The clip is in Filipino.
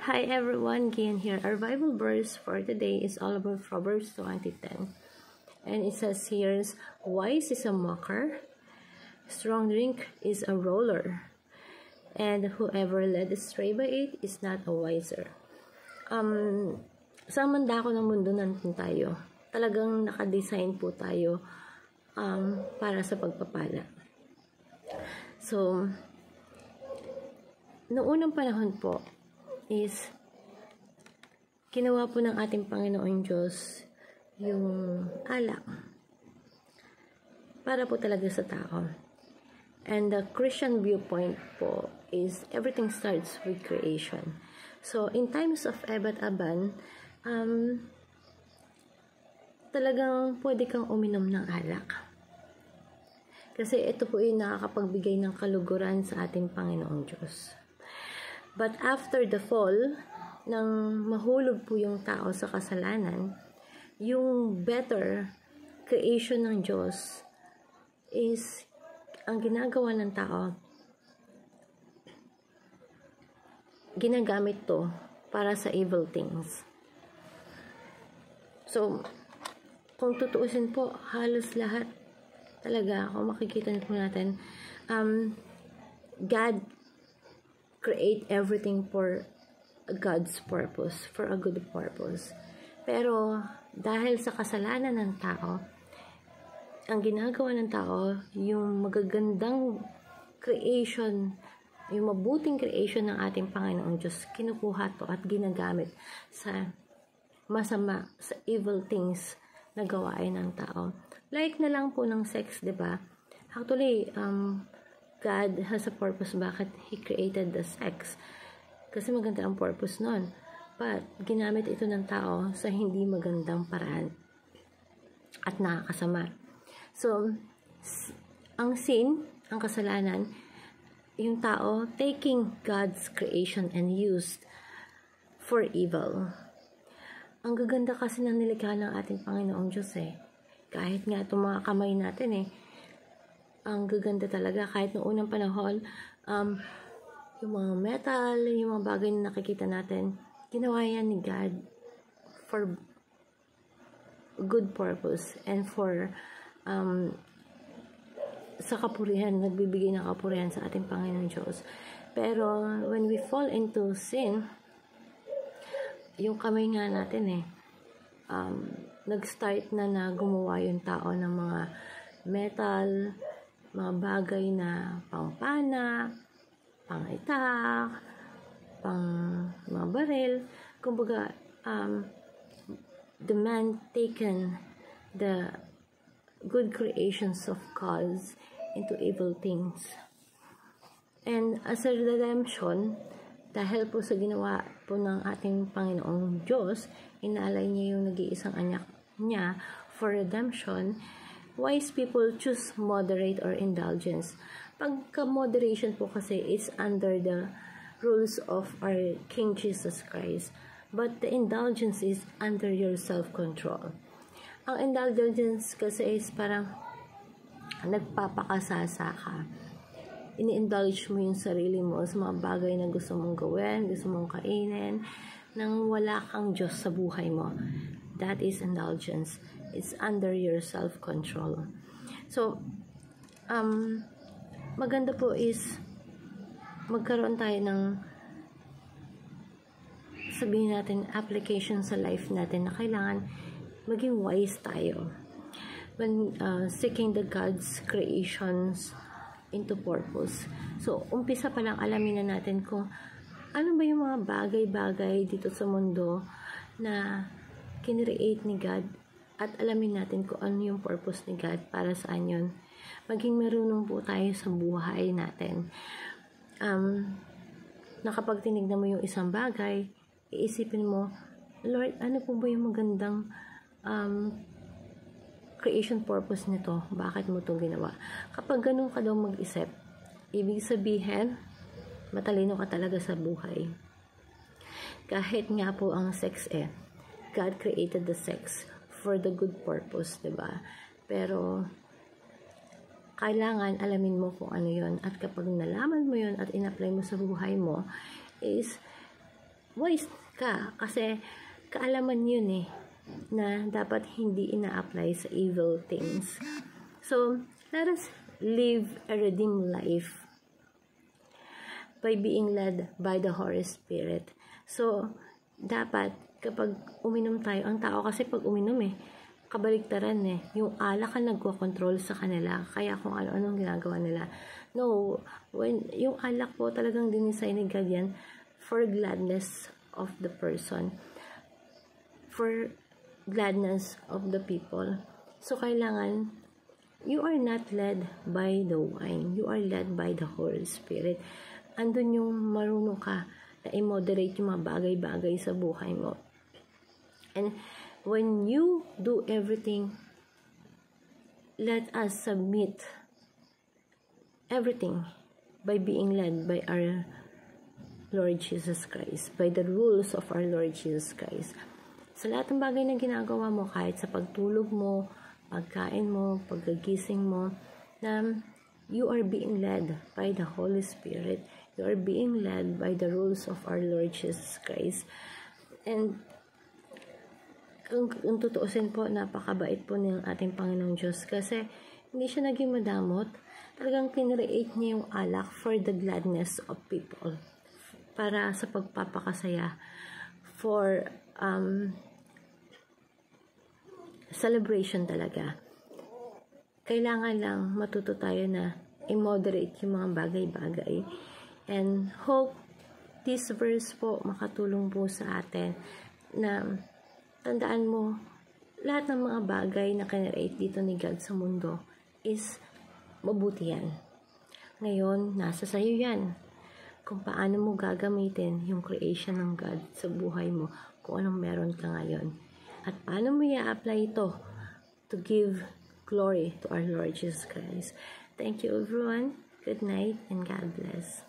Hi everyone, Gian here. Our Bible verse for today is all about Proverbs 20:10. And it says here, wise is a mocker, strong drink is a roller, and whoever led astray by it is not a wiser. Sa mandako ng mundo nandun tayo. Talagang nakadesign po tayo para sa pagpapala. So, noong unang panahon po is ginawa po ng ating Panginoon Diyos yung alak para po talaga sa tao. And the Christian viewpoint po is everything starts with creation. So, in times of Eva at Aban, talagang pwede kang uminom ng alak. Kasi ito po yung nakakapagbigay ng kaluguran sa ating Panginoong Diyos. But after the fall, nang mahulog po yung tao sa kasalanan, yung better creation ng Diyos is ang ginagawa ng tao, ginagamit to para sa evil things. So, kung tutuusin po, halos lahat talaga, kung makikita niyo po natin, God create everything for God's purpose, for a good purpose. Pero, dahil sa kasalanan ng tao, ang ginagawa ng tao, yung magagandang creation, yung mabuting creation ng ating Panginoong Diyos, kinukuha to at ginagamit sa masama, sa evil things na gawain ng tao. Like na lang po ng sex, diba? Actually, God has a purpose bakit He created the sex. Kasi maganda ang purpose nun. But, ginamit ito ng tao sa hindi magandang paraan. At nakakasama. So, ang sin, ang kasalanan, yung tao taking God's creation and used for evil. Ang gaganda kasi ng nilikha ng ating Panginoong Diyos eh. Kahit nga itong mga kamay natin eh. Ang gaganda talaga. Kahit noong unang panahon, yung mga metal, yung mga bagay na nakikita natin, ginawa yan ni God for good purpose and for sa kapurihan, nagbibigay ng kapurihan sa ating Panginoon Diyos. Pero when we fall into sin, yung kamay nga natin nag-start na gumawa yung tao ng mga metal, mga bagay na pangpana, pang-itak, pang mga baril. Kumbaga, the man taken the good creations of God into evil things. And as a redemption, dahil po sa ginawa po ng ating Panginoong Diyos, inalay niya yung nag-iisang anak niya for redemption, wise people choose moderate or indulgence. Pagka-moderation po kasi is under the rules of our King Jesus Christ. But the indulgence is under your self-control. Ang indulgence kasi is parang nagpapakasasa ka. Ini-indulge mo yung sarili mo sa mga bagay na gusto mong gawin, gusto mong kainin, nang wala kang Diyos sa buhay mo. That is indulgence. It's under your self-control. So, maganda po is magkaroon tayo ng sabihin natin application sa life natin na kailangan maging wise tayo when seeking the God's creations into purpose. So, umpisa pa lang alamin na natin kung ano ba yung mga bagay-bagay dito sa mundo na kinreate ni God at alamin natin kung ano yung purpose ni God para saan yun. Maging marunong po tayo sa buhay natin. Na kapag tinignan mo yung isang bagay, iisipin mo, Lord, ano po ba yung magandang creation purpose nito? Bakit mo itong ginawa? Kapag ganun ka daw mag-isip, ibig sabihin, matalino ka talaga sa buhay. Kahit nga po ang sex God created the sex for the good purpose, diba? Pero, kailangan alamin mo kung ano yon. At kapag nalaman mo yon at in-apply mo sa buhay mo, is wise ka kasi kaalaman yun na dapat hindi ina-apply sa evil things. So, let us live a redeemed life by being led by the Holy Spirit. So, dapat kapag uminom tayo, ang tao kasi pag uminom kabaligtaran yung alak ang nagko-control sa kanila, kaya kung ano-anong ginagawa nila. No, when yung alak po talagang dinisign ni God yan for gladness of the person, for gladness of the people. So, kailangan, you are not led by the wine. You are led by the Holy Spirit. Andun yung marunong ka na i-moderate yung mga bagay-bagay sa buhay mo. And when you do everything, let us submit everything by being led by our Lord Jesus Christ, by the rules of our Lord Jesus Christ. Sa lahat ng bagay na ginagawa mo, kahit sa pagtulog mo, pagkain mo, pagkagising mo, na you are being led by the Holy Spirit. You are being led by the rules of our Lord Jesus Christ. And kung tutuusin po, napakabait po ng ating Panginoong Diyos kasi hindi siya naging madamot. Talagang kinreate niya yung alak for the gladness of people. Para sa pagpapakasaya. For celebration talaga. Kailangan lang matuto tayo na i-moderate yung mga bagay-bagay. And hope this verse po makatulong po sa atin na tandaan mo, lahat ng mga bagay na kinreate dito ni God sa mundo is mabuti yan. Ngayon, nasa sayo yan. Kung paano mo gagamitin yung creation ng God sa buhay mo, kung anong meron ka ngayon. At paano mo i-apply ito to give glory to our Lord Jesus Christ. Thank you everyone. Good night and God bless.